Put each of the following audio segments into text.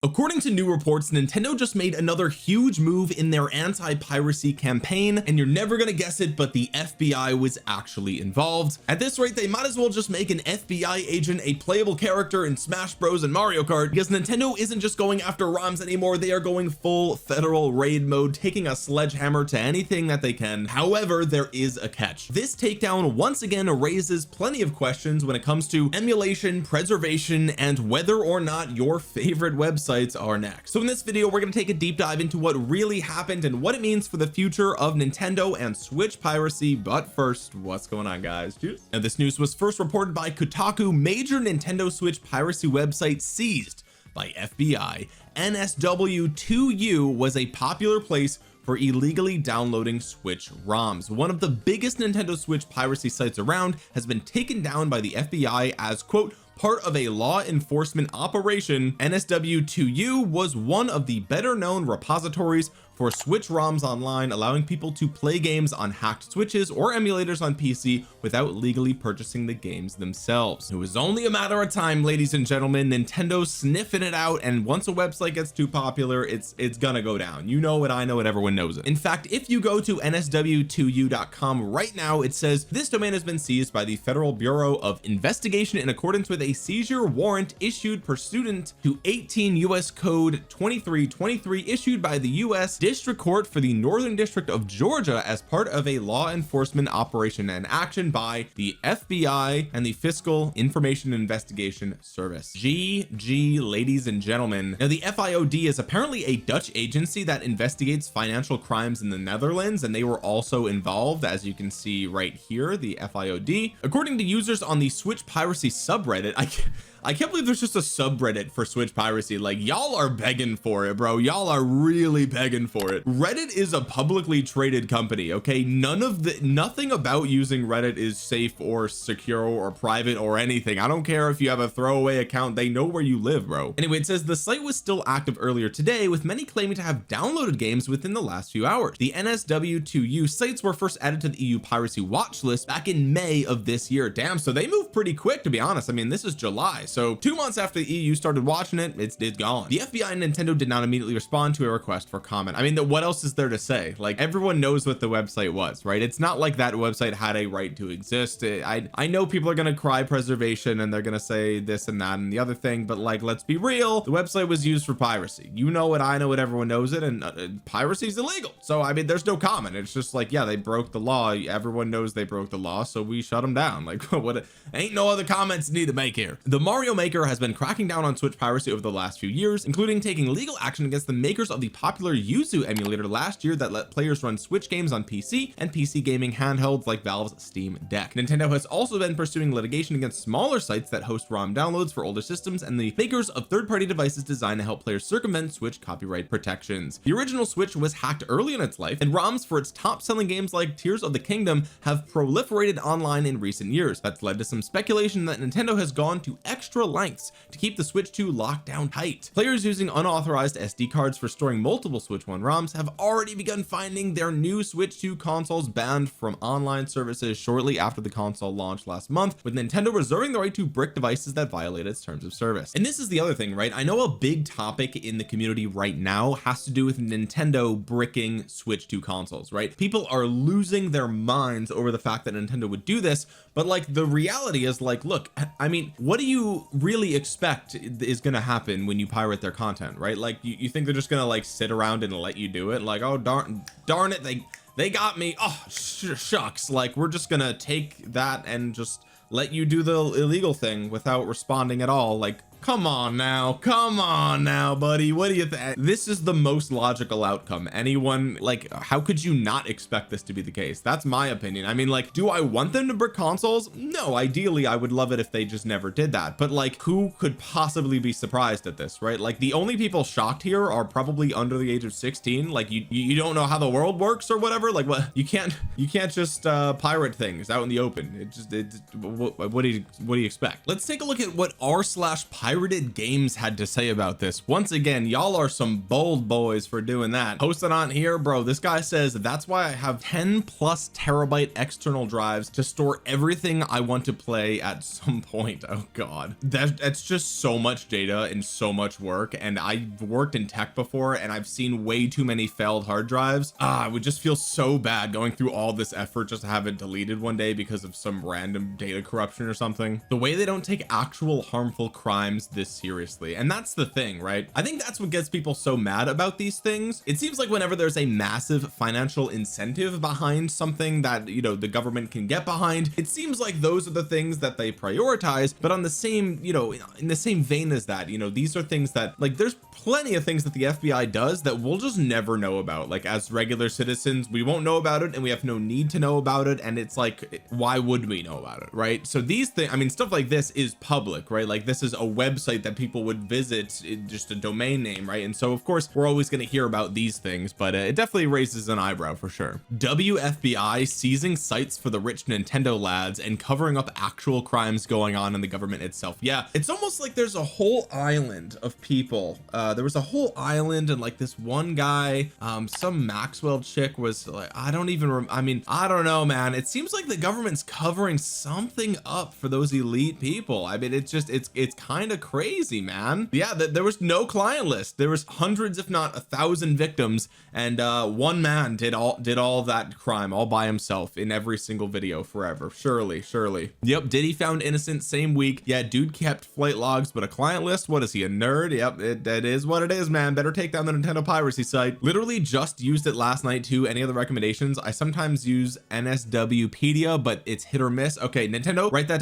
According to new reports, Nintendo just made another huge move in their anti-piracy campaign, and you're never gonna guess it, but the FBI was actually involved. At this rate, they might as well just make an FBI agent a playable character in Smash Bros and Mario Kart, because Nintendo isn't just going after ROMs anymore. They are going full federal raid mode, taking a sledgehammer to anything that they can. However, there is a catch. This takedown once again raises plenty of questions when it comes to emulation, preservation, and whether or not your favorite websites are next. So in this video, we're going to take a deep dive into what really happened and what it means for the future of Nintendo and Switch piracy. But first, what's going on, guys? Cheers. Now, this news was first reported by Kotaku. Major Nintendo Switch piracy website seized by FBI. NSW2U was a popular place for illegally downloading Switch ROMs. One of the biggest Nintendo Switch piracy sites around has been taken down by the FBI as, quote, part of a law enforcement operation. NSW2U was one of the better known repositories for Switch ROMs online, allowing people to play games on hacked Switches or emulators on PC without legally purchasing the games themselves. It was only a matter of time, ladies and gentlemen. Nintendo sniffing it out, and once a website gets too popular, it's gonna go down. You know it, I know it, everyone knows it. In fact, if you go to nsw2u.com right now, it says this domain has been seized by the Federal Bureau of Investigation in accordance with a seizure warrant issued pursuant to 18 U.S. Code 2323 issued by the U.S. District Court for the Northern District of Georgia as part of a law enforcement operation and action by the FBI and the Fiscal Information Investigation Service. GG, ladies and gentlemen. Now, the FIOD is apparently a Dutch agency that investigates financial crimes in the Netherlands, and they were also involved, as you can see right here, the FIOD. According to users on the Switch piracy subreddit, I can't believe there's just a subreddit for Switch piracy. Like, y'all are begging for it, bro. Y'all are really begging for it. Reddit is a publicly traded company, okay? Nothing about using Reddit is safe or secure or private or anything. I don't care if you have a throwaway account, they know where you live, bro. Anyway, it says the site was still active earlier today, with many claiming to have downloaded games within the last few hours. The NSW2U sites were first added to the EU piracy watch list back in May of this year. Damn, so they moved pretty quick, to be honest. I mean, this is July, so 2 months after the EU started watching it, it's gone. The FBI and Nintendo did not immediately respond to a request for comment. I mean, what else is there to say? Like, everyone knows what the website was, right? It's not like that website had a right to exist. I know people are gonna cry preservation and they're gonna say this and that and the other thing, but like, let's be real, the website was used for piracy. You know it, I know it, everyone knows it, and piracy is illegal. So I mean, there's no comment. It's just like, yeah, they broke the law. Everyone knows they broke the law, so we shut them down. Like, what? Ain't no other comments need to make here. The Mario Maker has been cracking down on Switch piracy over the last few years, including taking legal action against the makers of the popular Yuzu emulator last year that let players run Switch games on PC and PC gaming handhelds like Valve's Steam Deck. Nintendo has also been pursuing litigation against smaller sites that host ROM downloads for older systems and the makers of third-party devices designed to help players circumvent Switch copyright protections. The original Switch was hacked early in its life, and ROMs for its top-selling games like Tears of the Kingdom have proliferated online in recent years. That's led to some speculation that Nintendo has gone to extra lengths to keep the Switch 2 locked down tight. Players using unauthorized SD cards for storing multiple Switch 1 ROMs have already begun finding their new Switch 2 consoles banned from online services shortly after the console launched last month, with Nintendo reserving the right to brick devices that violate its terms of service. And this is the other thing, right? I know a big topic in the community right now has to do with Nintendo bricking Switch 2 consoles, right? People are losing their minds over the fact that Nintendo would do this, but like, the reality is, like, look, I mean, what do you really expect is going to happen when you pirate their content, right? Like, you think they're just gonna like sit around and let you do it? Like, oh darn it, they got me. Oh shucks, like, we're just gonna take that and just let you do the illegal thing without responding at all. Like, come on now, buddy, what do you think? This is the most logical outcome. Anyone, like, how could you not expect this to be the case? That's my opinion. I mean, like, do I want them to brick consoles? No, ideally I would love it if they just never did that, but like, who could possibly be surprised at this, right? Like, the only people shocked here are probably under the age of 16. Like, you don't know how the world works or whatever. Like, what, you can't just pirate things out in the open. What do you expect? Let's take a look at what r/piracy Pirated Games had to say about this. Once again, y'all are some bold boys for doing that. Posted on here, bro, this guy says that's why I have 10 plus terabyte external drives to store everything I want to play at some point. Oh god, that's just so much data and so much work, and I've worked in tech before and I've seen way too many failed hard drives. I would just feel so bad going through all this effort just to have it deleted one day because of some random data corruption or something. The way they don't take actual harmful crimes this seriously, and that's the thing, right? I think that's what gets people so mad about these things. It seems like whenever there's a massive financial incentive behind something that, you know, the government can get behind, it seems like those are the things that they prioritize. But on the same, you know, in the same vein as that, you know, these are things that, like, there's plenty of things that the FBI does that we'll just never know about. Like, as regular citizens, we won't know about it and we have no need to know about it, and it's like, why would we know about it, right? So these things, I mean, stuff like this is public, right? Like, this is a website that people would visit, just a domain name, right? And so of course we're always going to hear about these things, but it definitely raises an eyebrow for sure. WFBI seizing sites for the rich Nintendo lads and covering up actual crimes going on in the government itself. Yeah, it's almost like there's a whole island of people. There was a whole island, and like this one guy, some Maxwell chick was like, I don't know, man. It seems like the government's covering something up for those elite people. I mean, it's just, it's kind of crazy, man. Yeah, there was no client list. There was hundreds, if not 1,000 victims, and one man did all that crime all by himself in every single video forever. Surely. Yep, Diddy found innocent same week. Yeah, dude kept flight logs, but a client list? What is he, a nerd? Yep, that is what it is, man. Better take down the Nintendo Piracy site. Literally just used it last night too. Any other recommendations? I sometimes use NSWpedia, but it's hit or miss. Okay, Nintendo, write that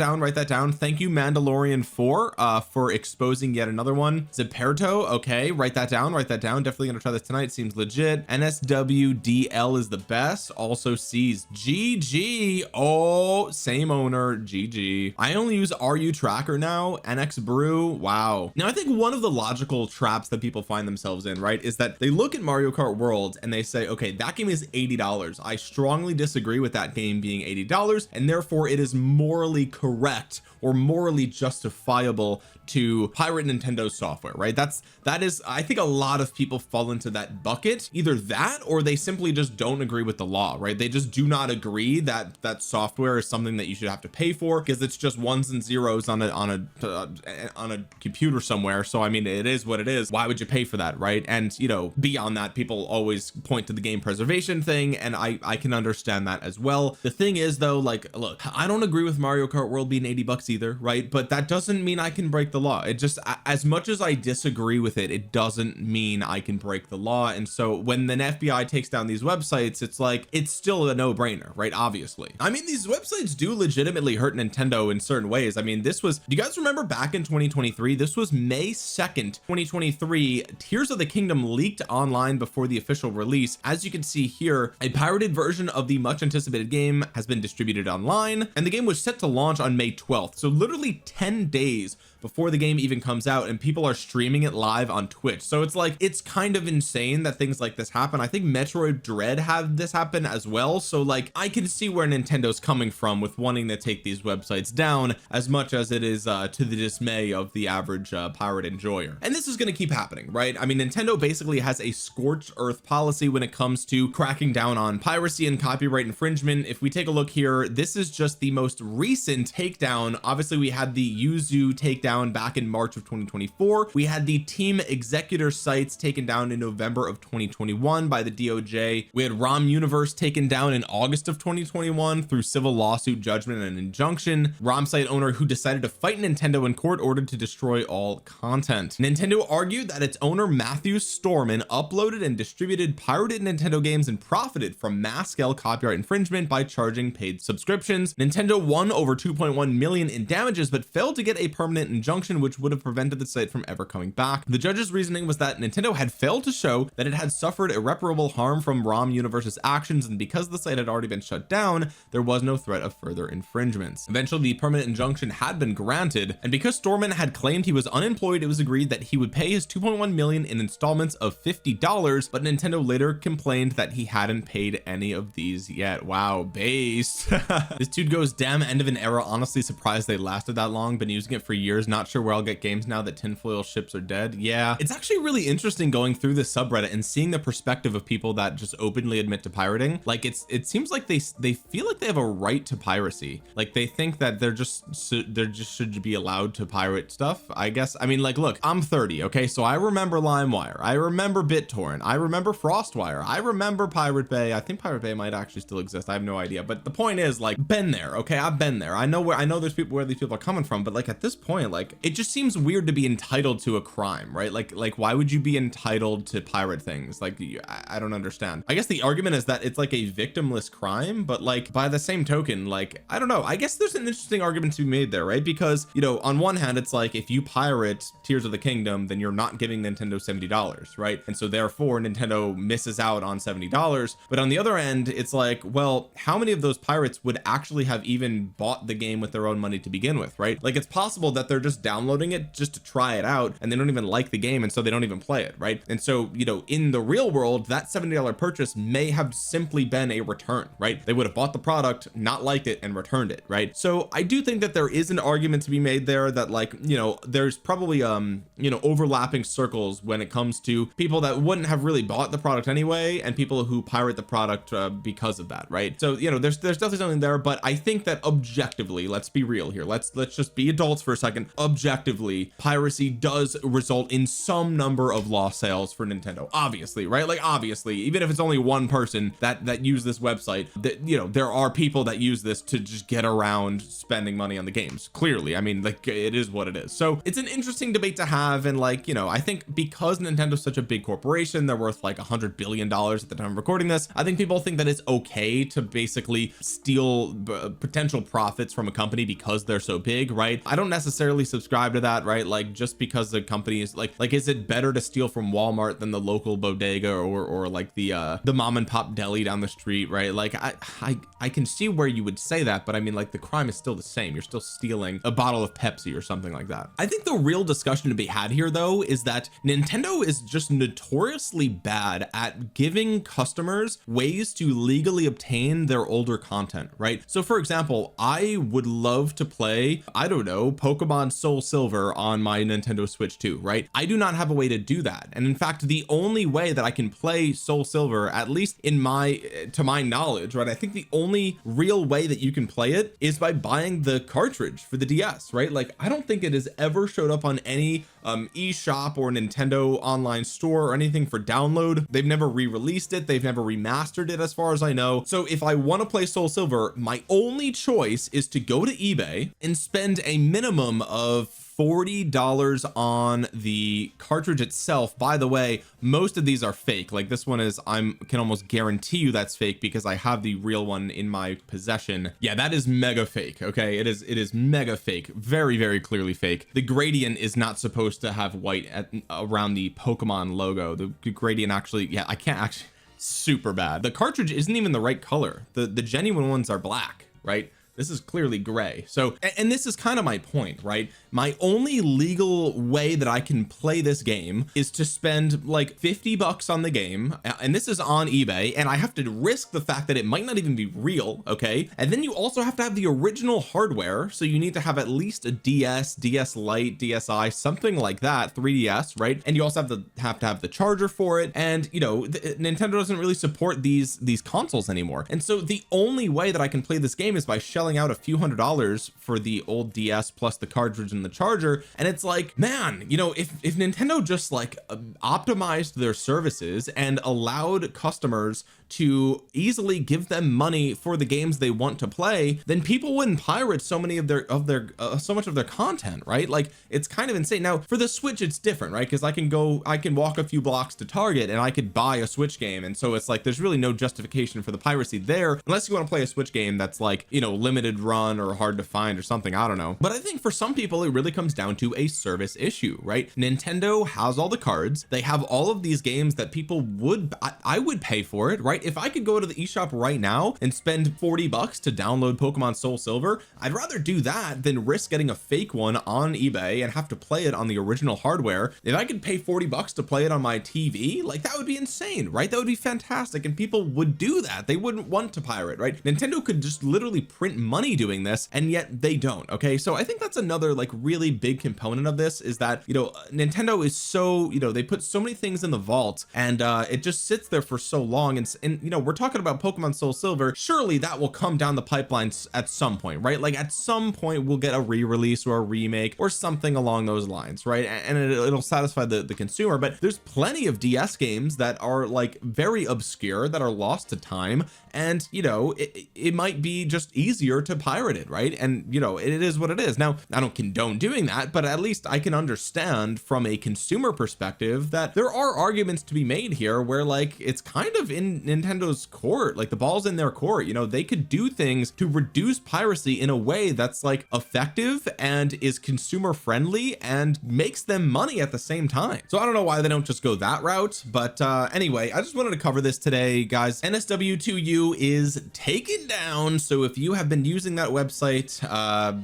down. Thank you, Mandalorian 4, for exposing yet another one. Zipperto, okay, write that down. Definitely gonna try this tonight. Seems legit. NSWDL is the best. Also sees GG. Oh, same owner, GG. I only use RU Tracker now. NX Brew, wow. Now I think one of the logical traps that people find themselves in, right, is that they look at Mario Kart World and they say, okay, that game is $80. I strongly disagree with that game being $80, and therefore it is morally correct or morally justifiable to pirate Nintendo software, right? That is, I think a lot of people fall into that bucket. Either that, or they simply just don't agree with the law, right? They just do not agree that that software is something that you should have to pay for, because it's just ones and zeros on a computer somewhere. So I mean, it is what it is. Why would you pay for that, right? And you know, beyond that, people always point to the game preservation thing, and I can understand that as well. The thing is though, like, look, I don't agree with Mario Kart World being $80 either, right? But that doesn't mean I can break the law. It just, as much as I disagree with it, it doesn't mean I can break the law. And so when the FBI takes down these websites, it's like, it's still a no-brainer, right? Obviously. I mean, these websites do legitimately hurt Nintendo in certain ways. I mean, this was, do you guys remember back in 2023? This was May 2nd, 2023. Tears of the Kingdom leaked online before the official release. As you can see here, a pirated version of the much anticipated game has been distributed online, and the game was set to launch on May 12th. So literally 10 days before the game even comes out, and people are streaming it live on Twitch. So it's like, it's kind of insane that things like this happen. I think Metroid Dread had this happen as well. So like, I can see where Nintendo's coming from with wanting to take these websites down, as much as it is to the dismay of the average pirate enjoyer. And this is going to keep happening, right? I mean, Nintendo basically has a scorched earth policy when it comes to cracking down on piracy and copyright infringement. If we take a look here, this is just the most recent takedown. Obviously we had the Yuzu takedown back in March of 2024. We had the Team Executor sites taken down in November of 2021 by the DOJ. We had ROM Universe taken down in August of 2021 through civil lawsuit, judgment, and injunction. ROM site owner who decided to fight Nintendo in court ordered to destroy all content. Nintendo argued that its owner Matthew Storman uploaded and distributed pirated Nintendo games and profited from mass scale copyright infringement by charging paid subscriptions. Nintendo won over 2.1 million in damages, but failed to get a permanent injunction, which would have prevented the site from ever coming back. The judge's reasoning was that Nintendo had failed to show that it had suffered irreparable harm from ROM Universe's actions, and because the site had already been shut down, there was no threat of further infringements. Eventually the permanent injunction had been granted, and because Storman had claimed he was unemployed, it was agreed that he would pay his 2.1 million in installments of $50, but Nintendo later complained that he hadn't paid any of these yet. Wow, base. This dude goes, damn, end of an era. Honestly surprised they lasted that long. Been using it for years $70, not sure where I'll get games now that tinfoil ships are dead. Yeah, it's actually really interesting going through this subreddit and seeing the perspective of people that just openly admit to pirating. Like it seems like they feel like they have a right to piracy. Like they think that they're just should be allowed to pirate stuff, I guess. I mean, like, look, I'm 30, okay, so I remember LimeWire, I remember BitTorrent, I remember FrostWire, I remember Pirate Bay. I think Pirate Bay might actually still exist, I have no idea, but the point is, like, been there, okay, I've been there. I know there's people where these people are coming from, but like at this point, like, it just seems weird to be entitled to a crime, right? Like why would you be entitled to pirate things? Like, I don't understand. I guess the argument is that it's like a victimless crime, but like by the same token, like, I don't know, I guess there's an interesting argument to be made there, right? Because, you know, on one hand, it's like, if you pirate Tears of the Kingdom, then you're not giving Nintendo $70, right? And so therefore Nintendo misses out on $70. But on the other end, it's like, well, how many of those pirates would actually have even bought the game with their own money to begin with, right? Like, it's possible that they're just downloading it just to try it out and they don't even like the game, and so they don't even play it, right? And so, you know, in the real world, that $70 purchase may have simply been a return, right? They would have bought the product, not liked it, and returned it, right? So I do think that there is an argument to be made there that, like, you know, there's probably you know, overlapping circles when it comes to people that wouldn't have really bought the product anyway and people who pirate the product because of that, right? So, you know, there's definitely something there, but I think that objectively, let's be real here, let's just be adults for a second. Objectively, piracy does result in some number of lost sales for Nintendo, obviously, right? Like, obviously, even if it's only one person that use this website, that, you know, there are people that use this to just get around spending money on the games. Clearly, I mean, like, it is what it is. So it's an interesting debate to have, and, like, you know, I think because Nintendo's such a big corporation, they're worth like $100 billion at the time of recording this, I think people think that it's okay to basically steal potential profits from a company because they're so big, right? I don't necessarily subscribe to that, right? Like, just because the company is like is it better to steal from Walmart than the local bodega or like the mom and pop deli down the street, right? Like, I can see where you would say that, but I mean, like, the crime is still the same. You're still stealing a bottle of Pepsi or something like that. I think the real discussion to be had here, though, is that Nintendo is just notoriously bad at giving customers ways to legally obtain their older content, right? So for example, I would love to play, I don't know, Pokemon Soul Silver on my Nintendo Switch 2, right? I do not have a way to do that, and in fact, the only way that I can play Soul Silver, at least in to my knowledge, right, I think the only real way that you can play it is by buying the cartridge for the DS, right? Like, I don't think it has ever showed up on any eShop or Nintendo online store or anything for download. They've never re-released it, they've never remastered it as far as I know. So if I want to play Soul Silver, my only choice is to go to eBay and spend a minimum of $40 on the cartridge itself. By the way, most of these are fake. Like, this one is, can almost guarantee you that's fake because I have the real one in my possession. Yeah, that is mega fake. Okay, it is mega fake, very, very clearly fake. The gradient is not supposed to have white around the Pokemon logo. The gradient actually, yeah, I can't actually, super bad. The cartridge isn't even the right color. The genuine ones are black, right? This is clearly gray. So, and this is kind of my point, right? My only legal way that I can play this game is to spend like $50 on the game, and this is on eBay, and I have to risk the fact that it might not even be real, okay? And then you also have to have the original hardware, so you need to have at least a DS, DS Lite, DSi, something like that, 3DS, right? And you also have to have the charger for it, and, you know, Nintendo doesn't really support these consoles anymore. And so the only way that I can play this game is by shelling out a few $100s for the old DS plus the cartridge and the charger. And it's like, man, you know, if Nintendo just like optimized their services and allowed customers to easily give them money for the games they want to play, then people wouldn't pirate so much of their content, right? Like, it's kind of insane. Now for the Switch, it's different, right? Because I can walk a few blocks to Target and I could buy a Switch game, and so it's like there's really no justification for the piracy there unless you want to play a Switch game that's like, you know, limited run or hard to find or something, I don't know. But I think for some people it really comes down to a service issue, right? Nintendo has all the cards, they have all of these games that people would, I would pay for it, right? If I could go to the eShop right now and spend $40 to download Pokemon Soul Silver, I'd rather do that than risk getting a fake one on eBay and have to play it on the original hardware. If I could pay $40 to play it on my TV, like, that would be insane, right? That would be fantastic, and people would do that. They wouldn't want to pirate, right? Nintendo could just literally print money doing this, and yet they don't. Okay, so I think that's another like really big component of this is that, you know, Nintendo is so, you know, they put so many things in the vault, and it just sits there for so long, and you know, we're talking about Pokemon Soul Silver. Surely that will come down the pipeline at some point, right? Like at some point we'll get a re-release or a remake or something along those lines, right? And it'll satisfy the consumer. But there's plenty of DS games that are like very obscure, that are lost to time, and you know, it might be just easier to pirate it, right? And you know, it is what it is. Now I don't condone doing that, but at least I can understand from a consumer perspective that there are arguments to be made here where like it's kind of in Nintendo's court, like the ball's in their court. You know, they could do things to reduce piracy in a way that's like effective and is consumer friendly and makes them money at the same time. So I don't know why they don't just go that route, but anyway, I just wanted to cover this today, guys. NSW2U is taken down, so if you have been using that website,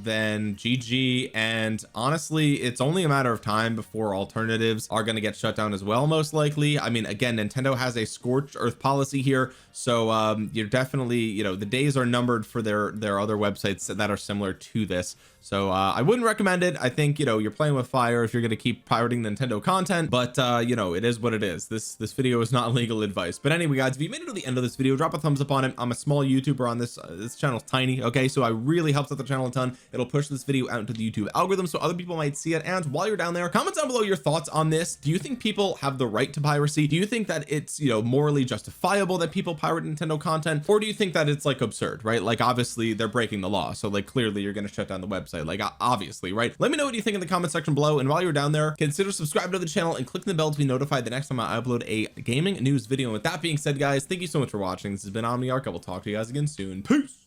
then GG, and honestly it's only a matter of time before alternatives are going to get shut down as well, most likely. I mean, again, Nintendo has a scorched earth policy here, so you're definitely, you know, the days are numbered for their other websites that are similar to this. So I wouldn't recommend it. I think, you know, you're playing with fire if you're going to keep pirating Nintendo content, but you know, it is what it is. This video is not legal advice. But anyway, guys, if you made it to the end of this video, drop a thumbs up on it. I'm a small YouTuber on this channel's tiny, okay, so I really helps out the channel a ton. It'll push this video out into the YouTube algorithm so other people might see it. And while you're down there, comment down below your thoughts on this. Do you think people have the right to piracy? Do you think that it's, you know, morally justifiable that people pirate Nintendo content, or do you think that it's like absurd, right? Like obviously they're breaking the law, so like clearly you're going to shut down the website, like obviously, right? Let me know what you think in the comment section below, and while you're down there, consider subscribing to the channel and clicking the bell to be notified the next time I upload a gaming news video. And with that being said, guys, thank you so much for watching. This has been Omniarch. I will talk to you guys again soon. Peace.